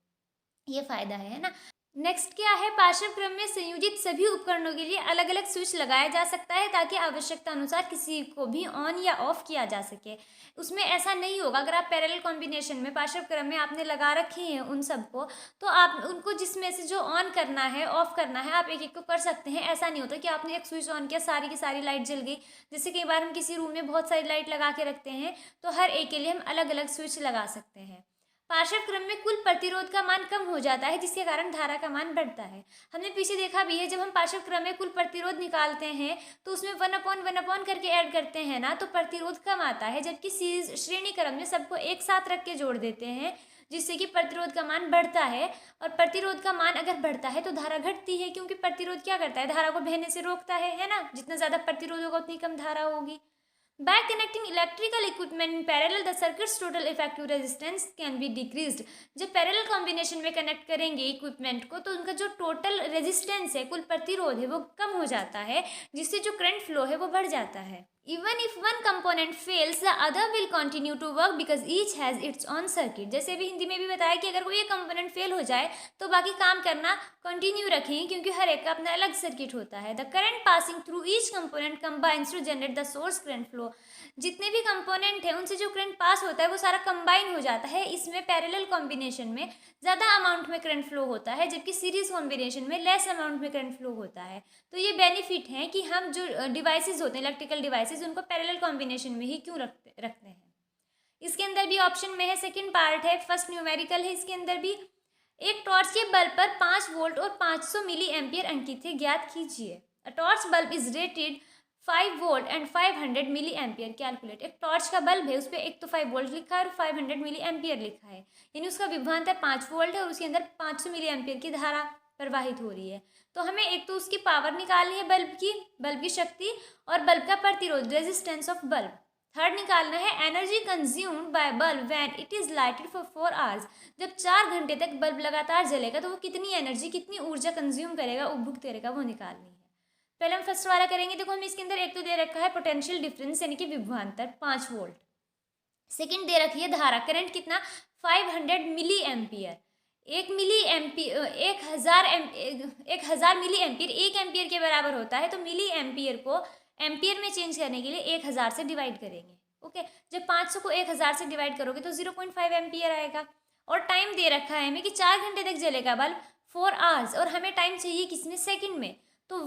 Speaker 1: ये फायदा है ना। नेक्स्ट क्या है, पार्श्व क्रम में संयोजित सभी उपकरणों के लिए अलग अलग स्विच लगाया जा सकता है ताकि आवश्यकता अनुसार किसी को भी ऑन या ऑफ किया जा सके। उसमें ऐसा नहीं होगा, अगर आप पैरेलल कॉम्बिनेशन में पार्श्व क्रम में आपने लगा रखे हैं उन सबको, तो आप उनको जिसमें से जो ऑन करना है, ऑफ करना है, आप एक एक को कर सकते हैं। ऐसा नहीं होता कि आपने एक स्विच ऑन किया, सारी की सारी लाइट जल गई। जैसे कई बार हम किसी रूम में बहुत सारी लाइट लगा के रखते हैं, तो हर एक के लिए हम अलग अलग स्विच लगा सकते हैं। पार्श्व क्रम में कुल प्रतिरोध का मान कम हो जाता है, जिसके कारण धारा का मान बढ़ता है। हमने पीछे देखा भी है, जब हम पार्श्व क्रम में कुल प्रतिरोध निकालते हैं तो उसमें 1/1 करके ऐड करते हैं ना, तो प्रतिरोध कम आता है। जबकि श्रेणी क्रम में सबको एक साथ रख के जोड़ देते हैं, जिससे कि प्रतिरोध का मान बढ़ता है। और प्रतिरोध का मान अगर बढ़ता है तो धारा घटती है, क्योंकि प्रतिरोध क्या करता है, धारा को बहने से रोकता है ना। जितना ज़्यादा प्रतिरोध होगा उतनी कम धारा होगी। By connecting electrical equipment in parallel, the circuit's total effective resistance can be decreased. जब पैरेलल कॉम्बिनेशन में कनेक्ट करेंगे इक्विपमेंट को, तो उनका जो टोटल रेजिस्टेंस है, कुल प्रतिरोध है, वो कम हो जाता है, जिससे जो करंट फ्लो है वो बढ़ जाता है। Even if one component fails, the other will continue to work because each has its own circuit. जैसे भी हिंदी में भी बताया कि अगर कोई एक कंपोनेंट फेल हो जाए तो बाकी काम करना कंटिन्यू रखें, क्योंकि हर एक का अपना अलग सर्किट होता है। The current passing through each component combines to generate the source current flow. जितने भी कंपोनेंट हैं उनसे जो करंट पास होता है वो सारा कंबाइन हो जाता है। इसमें पैरेलल कॉम्बिनेशन में ज़्यादा अमाउंट में करंट फ्लो होता है, जबकि सीरीज कॉम्बिनेशन में लेस अमाउंट में करंट फ्लो होता है। तो ये बेनिफिट है कि हम जो डिवाइसेस होते हैं, इलेक्ट्रिकल डिवाइसेस, उनको पैरेलल कॉम्बिनेशन में ही क्यों रखते हैं। इसके अंदर भी ऑप्शन में है, सेकंड पार्ट है, फर्स्ट न्यूमेरिकल है। इसके अंदर भी एक टॉर्च के बल्ब पर 5 वोल्ट और 500 मिली एम्पियर अंकित है, ज्ञात कीजिए। A torch bulb is rated 5 volt and 500 milliampere, calculate. एक टॉर्च का बल्ब है, उस पर एक तो 5 वोल्ट लिखा है और 500 मिली एम्पियर लिखा है, यानी उसका विभवांतर 5 वोल्ट है और उसके अंदर 500 मिली एम्पियर की धारा प्रवाहित हो रही है। तो हमें एक तो उसकी पावर निकालनी है, बल्ब की शक्ति, और बल्ब का प्रतिरोध, रेजिस्टेंस ऑफ बल्ब। थर्ड निकालना है energy consumed by bulb when it is lighted for 4 hours. जब 4 घंटे तक बल्ब लगातार जलेगा तो वो कितनी एनर्जी, कितनी ऊर्जा कंज्यूम करेगा, उपभोग करेगा, वो निकालनी है। पहले हम फर्स्ट वाला करेंगे। देखो, हमें इसके अंदर एक तो दे रखा है पोटेंशियल डिफरेंस, यानी कि विभवांतर 5 वोल्ट। सेकंड दे रखी है धारा, करंट कितना, 500 मिली एम्पियर। एक हज़ार मिली एम्पियर 1 एम्पियर के बराबर होता है, तो मिली एम्पियर को एम्पियर में चेंज करने के लिए 1000 से डिवाइड करेंगे। ओके, जब 500 को 1000 से डिवाइड करोगे तो 0.5 एम्पियर आएगा। और टाइम दे रखा है हमें कि 4 घंटे तक जलेगा बल्ब, 4 आवर्स, और हमें टाइम चाहिए किसमें, सेकंड में। तो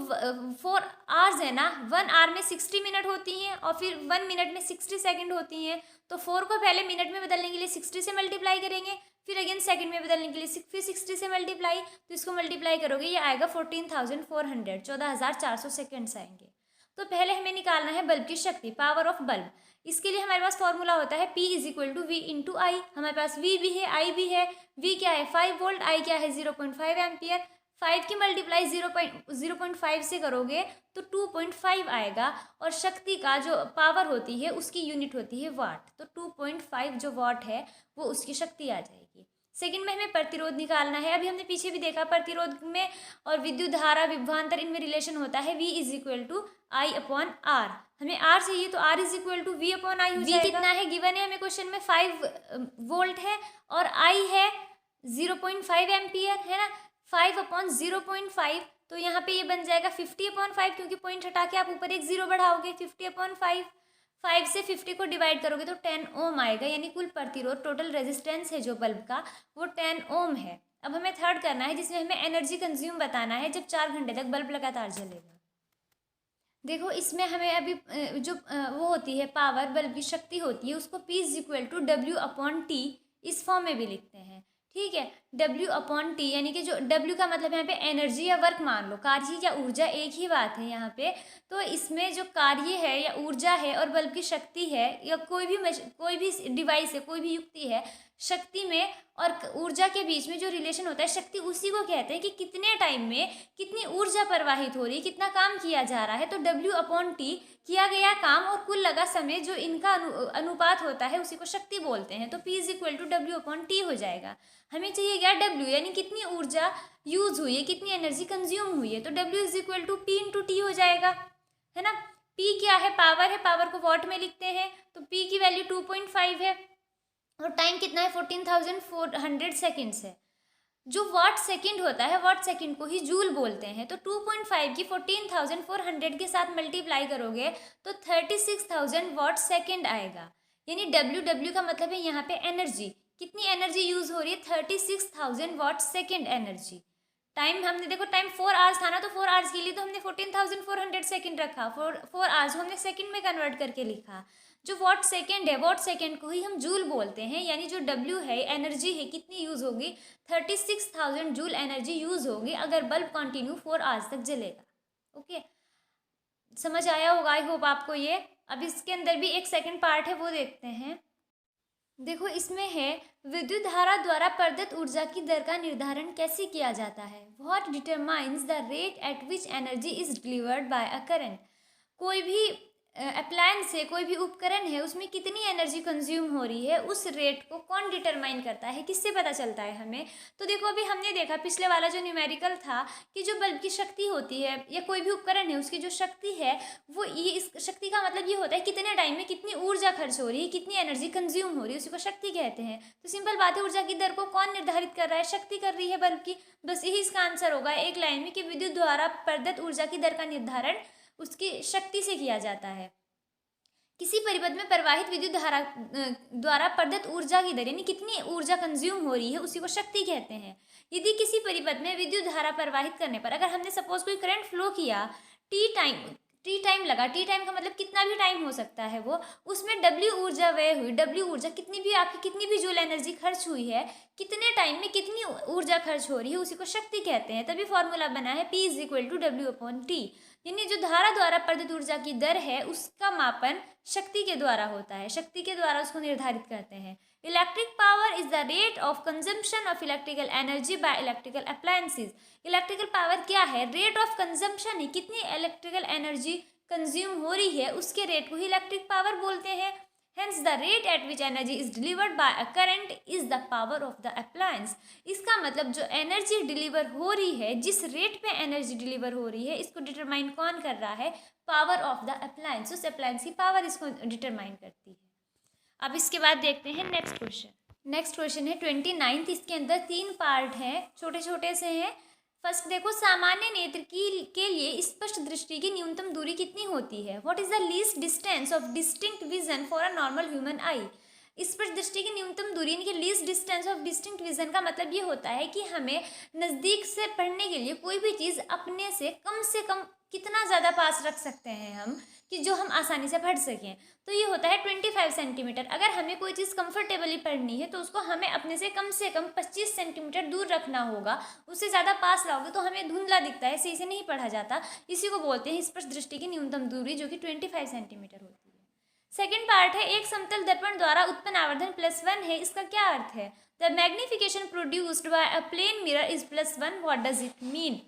Speaker 1: 4 आवर्स है ना, 1 आवर में 60 मिनट होती हैं और फिर 1 मिनट में 60 सेकंड होती हैं। तो 4 को पहले मिनट में बदलने के लिए 60 से मल्टीप्लाई करेंगे, फिर अगेन सेकंड में बदलने के लिए फिर 60 से मल्टीप्लाई, तो इसको मल्टीप्लाई करोगे ये आएगा 14,400, 14,400 सेकेंड्स आएंगे। तो पहले हमें निकालना है बल्ब की शक्ति, पावर ऑफ बल्ब। इसके लिए हमारे पास फॉर्मूला होता है P = V × I। हमारे पास V भी है, I भी है। V क्या है 5 वोल्ट, I क्या है 0.5 एम्पियर। 5 की मल्टीप्लाई 0.5 से करोगे तो 2.5 आएगा, और शक्ति का जो पावर होती है उसकी यूनिट होती है वाट, तो 2.5 जो वाट है वो उसकी शक्ति आ जाएगी। सेकंड में हमें प्रतिरोध निकालना है। अभी हमने पीछे भी देखा प्रतिरोध में और विद्युत धारा विभवांतर इनमें रिलेशन होता है V = I/R। हमें R चाहिए तो R = V/I हो जाएगा। V कितना है गिवन है हमें क्वेश्चन में, 5 वोल्ट है, और I है 0.5 एम्पियर, है ना। 5/0.5, तो यहाँ पे ये बन जाएगा 50/5, क्योंकि पॉइंट हटा के आप ऊपर एक 0 बढ़ाओगे। 50/5, 5 से 50 को डिवाइड करोगे तो 10 ओम आएगा, यानी कुल प्रतिरोध, टोटल रेजिस्टेंस है जो बल्ब का वो 10 ओम है। अब हमें थर्ड करना है जिसमें हमें एनर्जी कंज्यूम बताना है जब 4 घंटे तक बल्ब लगातार जलेगा। देखो इसमें हमें अभी जो वो होती है पावर, बल्ब की शक्ति होती है, उसको P = W/T इस फॉर्म में भी लिखते हैं। ठीक है, W/T, यानी कि जो W का मतलब यहाँ पे एनर्जी या वर्क मान लो, कार्य या ऊर्जा एक ही बात है यहाँ पे। तो इसमें जो कार्य है या ऊर्जा है और बल्ब की शक्ति है, या कोई भी डिवाइस है, कोई भी युक्ति है, शक्ति में और ऊर्जा के बीच में जो रिलेशन होता है, शक्ति उसी को कहते हैं कि कितने टाइम में कितनी ऊर्जा प्रवाहित हो रही है, कितना काम किया जा रहा है। तो W/T किया गया काम और कुल लगा समय जो इनका अनुपात होता है उसी को शक्ति बोलते हैं। तो P = W/T हो जाएगा। हमें चाहिए क्या W, यानी कितनी ऊर्जा यूज हुई है, कितनी एनर्जी कंज्यूम हुई है। तो W = P × T हो जाएगा, है ना। P क्या है, पावर है, पावर को वॉट में लिखते हैं, तो P की वैल्यू 2.5 है, और टाइम कितना है 14,400 सेकेंड्स है। जो वाट सेकंड होता है, वाट सेकंड को ही जूल बोलते हैं। तो 2.5 की 14,400 के साथ मल्टीप्लाई करोगे तो 36,000 वाट सेकंड आएगा, यानी W का मतलब है यहाँ पे एनर्जी, कितनी एनर्जी यूज हो रही है, 36,000 वाट सेकंड एनर्जी। टाइम हमने देखो, टाइम 4 आवर्स था ना, तो 4 आवर्स के लिए तो हमने 14,400 सेकंड रखा, 4 आवर्स हमने सेकंड में कन्वर्ट करके लिखा। जो वॉट सेकेंड है, वॉट सेकेंड को ही हम जूल बोलते हैं, यानी जो W है, एनर्जी है, कितनी यूज होगी, 36,000 जूल एनर्जी यूज होगी अगर बल्ब कंटिन्यू 4 आवर्स तक जलेगा। ओके, समझ आया होगा आई होप आपको ये। अब इसके अंदर भी एक सेकंड पार्ट है, वो देखते हैं। देखो इसमें है विद्युत धारा द्वारा प्रदत्त ऊर्जा की दर का निर्धारण कैसे किया जाता है। What determines the rate at which energy is delivered by a current. कोई भी अप्लायंस है, कोई भी उपकरण है, उसमें कितनी एनर्जी कंज्यूम हो रही है, उस रेट को कौन डिटरमाइन करता है, किससे पता चलता है हमें। तो देखो अभी हमने देखा पिछले वाला जो न्यूमेरिकल था कि जो बल्ब की शक्ति होती है या कोई भी उपकरण है उसकी जो शक्ति है, वो ये, इस शक्ति का मतलब ये होता है कितने टाइम में कितनी ऊर्जा खर्च हो रही है, कितनी एनर्जी कंज्यूम हो रही है, उसी को शक्ति कहते हैं। तो सिंपल बात है, ऊर्जा की दर को कौन निर्धारित कर रहा है, शक्ति कर रही है बल्ब की। बस यही इसका आंसर होगा एक लाइन में कि विद्युत द्वारा प्रदत्त ऊर्जा की दर का निर्धारण उसकी शक्ति से किया जाता है। किसी परिपथ में प्रवाहित विद्युत धारा द्वारा प्रदत्त ऊर्जा की दर, यानी कितनी ऊर्जा कंज्यूम हो रही है, उसी को शक्ति कहते हैं। यदि किसी परिपथ में विद्युत धारा प्रवाहित करने पर, अगर हमने सपोज कोई करंट फ्लो किया, टी टाइम लगा, टी टाइम का मतलब कितना भी टाइम हो सकता है वो, उसमें W ऊर्जा व्यय हुई, W ऊर्जा कितनी भी आपकी कितनी भी जूल एनर्जी खर्च हुई है, कितने टाइम में कितनी ऊर्जा खर्च हो रही है, उसी को शक्ति कहते हैं। तभी फॉर्मूला बना है P = W/T, यानी जो धारा द्वारा प्रदत्त ऊर्जा की दर है उसका मापन शक्ति के द्वारा होता है, शक्ति के द्वारा उसको निर्धारित करते हैं। Electric power is the rate of consumption of electrical energy by electrical appliances. Electrical power क्या है, रेट ऑफ कंजम्पशन है, कितनी इलेक्ट्रिकल एनर्जी कंज्यूम हो रही है उसके रेट को ही इलेक्ट्रिक पावर बोलते हैं। Hence the rate at which energy is delivered by a current is the power of the appliance। इसका मतलब जो एनर्जी डिलीवर हो रही है, जिस रेट पे एनर्जी डिलीवर हो रही है, इसको डिटरमाइन कौन कर रहा है, पावर ऑफ द अप्लायंस। उस अप्लायंस की पावर इसको डिटरमाइन करती है। अब इसके बाद देखते हैं नेक्स्ट क्वेश्चन। नेक्स्ट क्वेश्चन है 29th। इसके अंदर 3 पार्ट हैं, छोटे छोटे से हैं। फर्स्ट देखो, सामान्य नेत्र की के लिए स्पष्ट दृष्टि की न्यूनतम दूरी कितनी होती है? What is the least distance of distinct vision for a normal human आई? स्पष्ट दृष्टि की न्यूनतम दूरी यानी कि least distance of distinct vision का मतलब ये होता है कि हमें नज़दीक से पढ़ने के लिए कोई भी चीज़ अपने से कम कितना ज़्यादा पास रख सकते हैं हम, कि जो हम आसानी से पढ़ सकें। तो ये होता है 25 सेंटीमीटर। अगर हमें कोई चीज़ कंफर्टेबली पढ़नी है तो उसको हमें अपने से कम 25 सेंटीमीटर दूर रखना होगा। उससे ज़्यादा पास लाओगे तो हमें धुंधला दिखता है, सही से नहीं पढ़ा जाता। इसी को बोलते हैं स्पष्ट दृष्टि की न्यूनतम दूरी, जो कि 25 सेंटीमीटर होती है। सेकेंड पार्ट है, एक समतल दर्पण द्वारा उत्पन्न आवर्धन +1 है। इसका क्या अर्थ है? The magnification produced by a plane mirror is +1। What does it mean?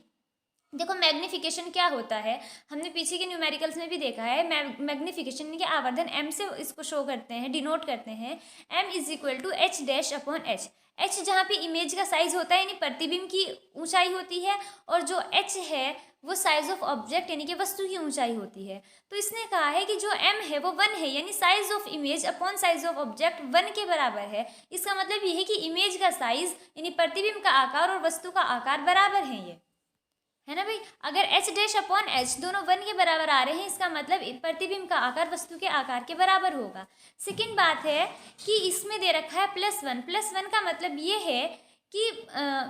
Speaker 1: देखो, मैग्निफिकेशन क्या होता है, हमने पीछे के न्यूमेरिकल्स में भी देखा है। मैग्निफिकेशन के आवर्धन m से इसको शो करते हैं, डिनोट करते हैं। m is equal to h dash upon h। h जहाँ पे इमेज का साइज होता है यानी प्रतिबिंब की ऊंचाई होती है, और जो h है वो साइज ऑफ ऑब्जेक्ट यानी कि वस्तु की ऊंचाई होती है। तो इसने कहा है कि जो m है वो 1 है, यानी size of image upon size of object 1 के बराबर है। इसका मतलब ये है कि इमेज का साइज यानी प्रतिबिंब का आकार और वस्तु का आकार बराबर है, ये है ना भाई। अगर h डैश अपॉन h दोनों 1 के बराबर आ रहे हैं, इसका मतलब प्रतिबिंब का आकार वस्तु के आकार के बराबर होगा। सेकंड बात है कि इसमें दे रखा है +1। +1 का मतलब ये है कि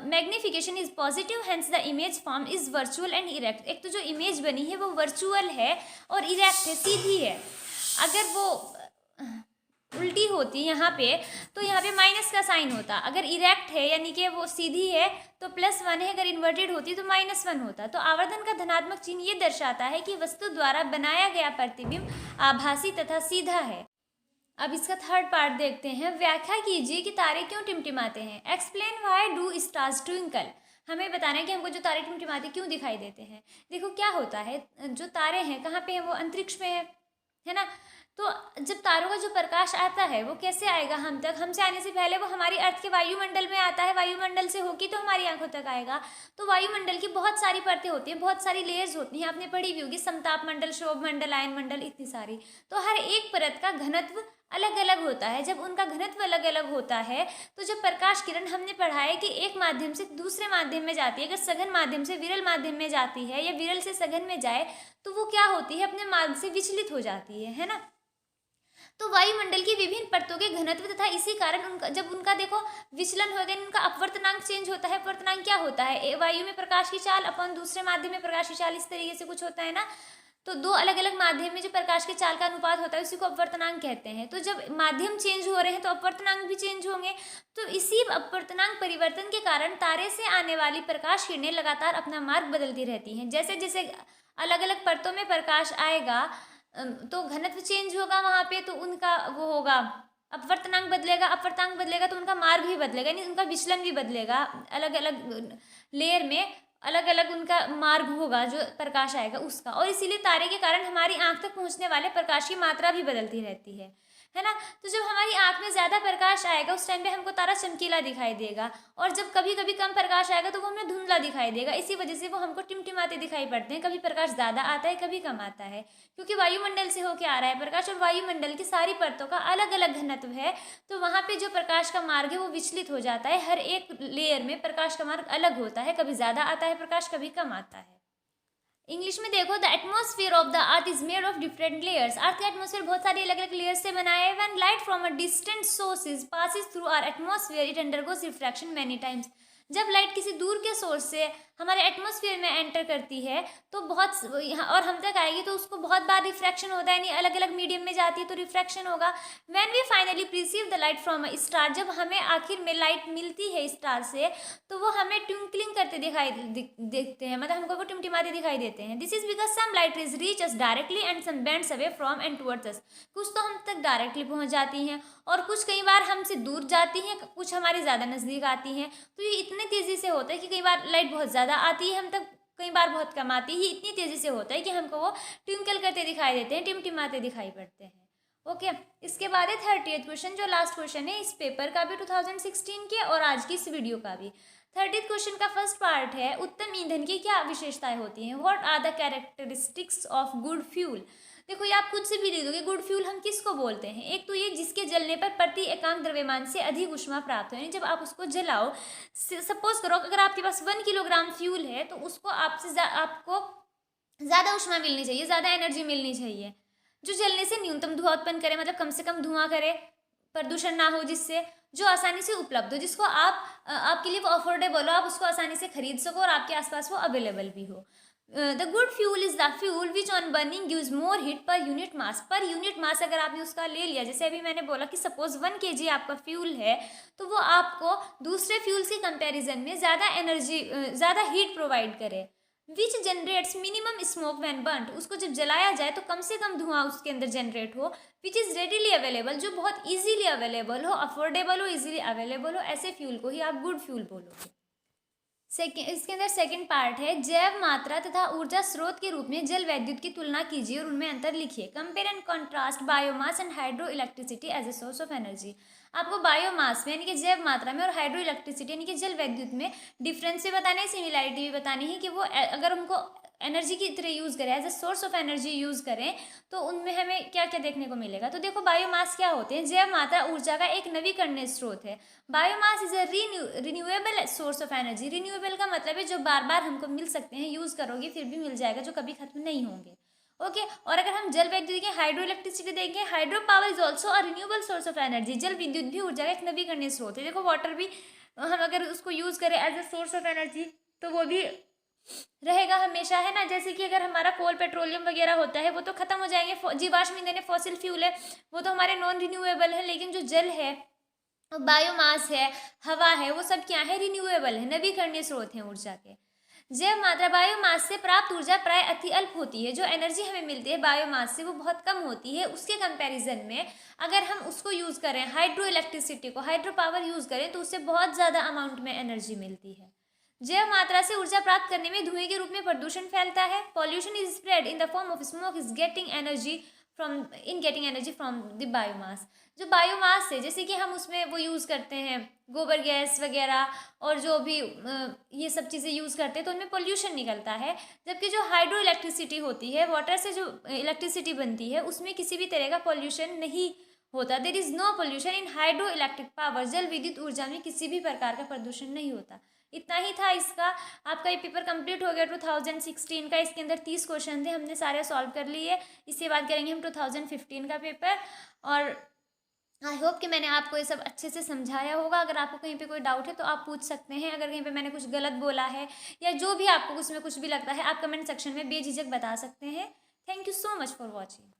Speaker 1: magnification is positive, hence the image form is virtual and erect. एक तो जो इमेज बनी है वो वर्चुअल है और इरेक्ट है, सीधी है। अगर वो उल्टी होती यहाँ पे तो यहाँ पे माइनस का साइन होता। अगर इरेक्ट है यानी कि वो सीधी है तो +1 है, अगर इन्वर्टेड होती तो -1 होता। तो आवर्धन का धनात्मक चिन्ह ये दर्शाता है कि वस्तु द्वारा बनाया गया प्रतिबिंब आभासी तथा सीधा है। अब इसका थर्ड पार्ट देखते हैं। व्याख्या कीजिए कि तारे क्यों टिमटिमाते हैं। Explain why do stars twinkle. हमें बताना है कि हमको जो तारे टिमटिमाते क्यों दिखाई देते हैं। देखो क्या होता है, जो तारे हैं कहाँ पे है, वो अंतरिक्ष में है ना। तो जब तारों का जो प्रकाश आता है वो कैसे आएगा हम तक? हमसे आने से पहले वो हमारी अर्थ के वायुमंडल में आता है, वायुमंडल से होके तो हमारी आंखों तक आएगा। तो वायुमंडल की बहुत सारी परतें होती हैं, बहुत सारी लेयर्स होती हैं, आपने पढ़ी भी होगी, समताप मंडल, शोभ मंडल, आयन मंडल, इतनी सारी। तो हर एक परत का घनत्व अलग अलग होता है। जब उनका घनत्व अलग अलग होता है तो जब प्रकाश किरण, हमने पढ़ा है कि एक माध्यम से दूसरे माध्यम में जाती है, अगर सघन माध्यम से विरल माध्यम में जाती है या विरल से सघन में जाए तो वो क्या होती है, अपने मार्ग से विचलित हो जाती है ना। तो वायुमंडल की विभिन्न परतों के घनत्व तथा इसी कारण उनका, जब उनका देखो विचलन हो गया, उनका अपवर्तनांक चेंज होता है। अपवर्तनांक क्या होता है? वायु में प्रकाश की चाल अपन दूसरे माध्यम में प्रकाश की चाल, इस तरीके से कुछ होता है ना। तो दो अलग अलग माध्यम में जो प्रकाश के चाल का अनुपात होता है उसी को अपवर्तनांक कहते हैं। तो जब माध्यम चेंज हो रहे हैं तो अपवर्तनांक भी चेंज होंगे। तो इसी अपवर्तनांक परिवर्तन के कारण तारे से आने वाली प्रकाश किरणें लगातार अपना मार्ग बदलती रहती हैं। जैसे जैसे अलग अलग परतों में प्रकाश आएगा तो घनत्व चेंज होगा वहाँ पे, तो उनका वो होगा, अपवर्तनांक बदलेगा। अपवर्तनांक बदलेगा तो उनका मार्ग भी बदलेगा, यानी उनका विचलन भी बदलेगा। अलग अलग लेयर में अलग अलग उनका मार्ग होगा जो प्रकाश आएगा उसका। और इसीलिए तारे के कारण हमारी आंख तक पहुंचने वाले प्रकाश की मात्रा भी बदलती रहती है ना। तो जब हमारी आंख में ज़्यादा प्रकाश आएगा उस टाइम पे हमको तारा चमकीला दिखाई देगा, और जब कभी कभी कम प्रकाश आएगा तो वो हमें धुंधला दिखाई देगा। इसी वजह से वो हमको टिमटिमाते दिखाई पड़ते हैं। कभी प्रकाश ज़्यादा आता है, कभी कम आता है, क्योंकि वायुमंडल से होके आ रहा है प्रकाश, और वायुमंडल की सारी परतों का अलग अलग घनत्व है। तो वहाँ पे जो प्रकाश का मार्ग है वो विचलित हो जाता है। हर एक लेयर में प्रकाश का मार्ग अलग होता है, कभी ज़्यादा आता है प्रकाश, कभी कम आता है। इंग्लिश में देखो, the atmosphere of the earth is made of different layers. Earth का एटमोसफियर बहुत सारी अलग अलग लेयर्स से बना है। When light from a distant sources passes through our atmosphere it undergoes refraction many times. जब लाइट किसी दूर के सोर्स से हमारे एटमोसफियर में एंटर करती है तो बहुत और हम तक आएगी तो उसको बहुत बार रिफ्रैक्शन होता है, यानी अलग अलग मीडियम में जाती है तो रिफ्रैक्शन होगा। When we finally receive the light from a star, जब हमें आखिर में लाइट मिलती है स्टार से तो वो हमें ट्विंकलिंग करते दिखाई देखते हैं, मतलब हमको वो टिमटिमाते दिखाई देते हैं। This is because some light is reach us directly and some bends away from and towards us. कुछ तो हम तक डायरेक्टली पहुंच जाती हैं और कुछ कई बार हमसे दूर जाती हैं, कुछ हमारे ज़्यादा नज़दीक आती हैं। तो ये इतने तेज़ी से होता है कि कई बार लाइट बहुत ज़्यादा आती है हम तक, कई बार बहुत कम आती है। इतनी तेज़ी से होता है कि हमको वो ट्विंकल करते दिखाई देते हैं, टिमटिमाते दिखाई पड़ते हैं। ओके, इसके बाद है 30th क्वेश्चन, जो लास्ट क्वेश्चन है इस पेपर का भी 2016 के और आज की इस वीडियो का भी। 30th क्वेश्चन का फर्स्ट पार्ट है, उत्तम ईंधन की क्या विशेषताएं होती हैं? What are the characteristics of good fuel? देखो ये आप खुद से भी लिख दोगे, गुड फ्यूल हम किसको बोलते हैं? एक तो ये जिसके जलने पर प्रति एकांक द्रव्यमान से अधिक ऊष्मा प्राप्त हो, यानी जब आप उसको जलाओ, सपोज करो अगर आपके पास 1 किलोग्राम फ्यूल है तो उसको आपको ज़्यादा ऊष्मा मिलनी चाहिए, ज़्यादा एनर्जी मिलनी चाहिए, जो जलने से न्यूनतम धुआं उत्पन्न करे, मतलब कम से कम धुआं करे, प्रदूषण ना हो, जिससे जो आसानी से उपलब्ध हो, जिसको आपके लिए वो अफोर्डेबल हो, आप उसको आसानी से खरीद सको और आपके आसपास वो अवेलेबल भी हो। The good fuel is the fuel which on burning gives more heat per unit mass. Per unit mass अगर आपने उसका ले लिया, जैसे अभी मैंने बोला कि सपोज 1 kg आपका फ्यूल है, तो वो आपको दूसरे फ्यूल्स के कंपैरिजन में ज़्यादा हीट प्रोवाइड करे। Which generates minimum smoke when burned, उसको जब जलाया जाए तो कम से कम धुआं उसके अंदर जनरेट हो। विच इज़ रेडिली अवेलेबल, जो बहुत ईजिली अवेलेबल हो, अफोर्डेबल हो, ईजिली अवेलेबल हो, ऐसे फ्यूल को ही आप गुड फ्यूल बोलोगे। इसके अंदर सेकंड पार्ट है, जैव मात्रा तथा ऊर्जा स्रोत के रूप में जल वैद्युत की तुलना कीजिए और उनमें अंतर लिखिए। Compare and contrast biomass and hydro electricity as a source of energy. आपको बायोमास में यानी कि जैव मात्रा में और हाइड्रो इलेक्ट्रिसिटी यानी कि जल वैद्युत में डिफरेंस भी बताने हैं, सिमिलैरिटी भी बतानी है कि वो अगर हमको एनर्जी की तरह यूज़ करें, as a source of energy use करें, तो उनमें हमें क्या क्या देखने को मिलेगा। तो देखो बायोमास क्या होते हैं? जैव मात्रा ऊर्जा का एक नवीकरणीय स्रोत है। Biomass is a renewable source of energy. Renewable का मतलब है जो बार बार हमको मिल सकते हैं, यूज़ करोगे फिर भी मिल जाएगा, जो कभी खत्म नहीं होंगे। ओके और अगर हम जल वैद्युत के हाइड्रो इलेक्ट्रिसिटी देखें, hydro power is also a renewable source of energy. जल विद्युत भी ऊर्जा का एक नवीकरणीय स्रोत है। देखो वाटर भी हम अगर उसको यूज़ करें as a source of energy तो वो भी रहेगा हमेशा, है ना। जैसे कि अगर हमारा कोल पेट्रोलियम वगैरह होता है वो तो खत्म हो जाएंगे, जीवाश्म ईंधन है, फॉसिल फ्यूल है, वो तो हमारे नॉन रिन्यूएबल है। लेकिन जो जल है, बायोमास है, हवा है, वो सब क्या है? रिन्यूएबल है, नवीकरणीय स्रोत हैं ऊर्जा के। जैव मात्रा बायोमास से प्राप्त ऊर्जा प्राय अति अल्प होती है। जो एनर्जी हमें मिलती है बायोमास से वो बहुत कम होती है। उसके कंपैरिजन में अगर हम उसको यूज़ करें, हाइड्रो इलेक्ट्रिसिटी को, हाइड्रो पावर यूज़ करें, तो उससे बहुत ज़्यादा अमाउंट में एनर्जी मिलती है। जैव मात्रा से ऊर्जा प्राप्त करने में धुएं के रूप में प्रदूषण फैलता है। Pollution is spread in the form of smoke is getting energy from the biomass. जो बायोमास है, जैसे कि हम उसमें वो यूज़ करते हैं गोबर गैस वगैरह और जो भी ये सब चीज़ें यूज़ करते हैं, तो उनमें पोल्यूशन निकलता है। जबकि जो हाइड्रो इलेक्ट्रिसिटी होती है, वाटर से जो इलेक्ट्रिसिटी बनती है, उसमें किसी भी तरह का पोल्यूशन नहीं होता। There is no pollution in hydro electric power. जल विद्युत ऊर्जा में किसी भी प्रकार का प्रदूषण नहीं होता। इतना ही था इसका। आपका ये पेपर कंप्लीट हो गया 2016 का। इसके अंदर 30 क्वेश्चन थे, हमने सारे सॉल्व कर लिए। इसके बाद करेंगे हम 2015 का पेपर। और आई होप कि मैंने आपको ये सब अच्छे से समझाया होगा। अगर आपको कहीं पे कोई डाउट है तो आप पूछ सकते हैं। अगर कहीं पे मैंने कुछ गलत बोला है या जो भी आपको उसमें कुछ भी लगता है, आप कमेंट सेक्शन में बेझिझक बता सकते हैं। Thank you so much for watching.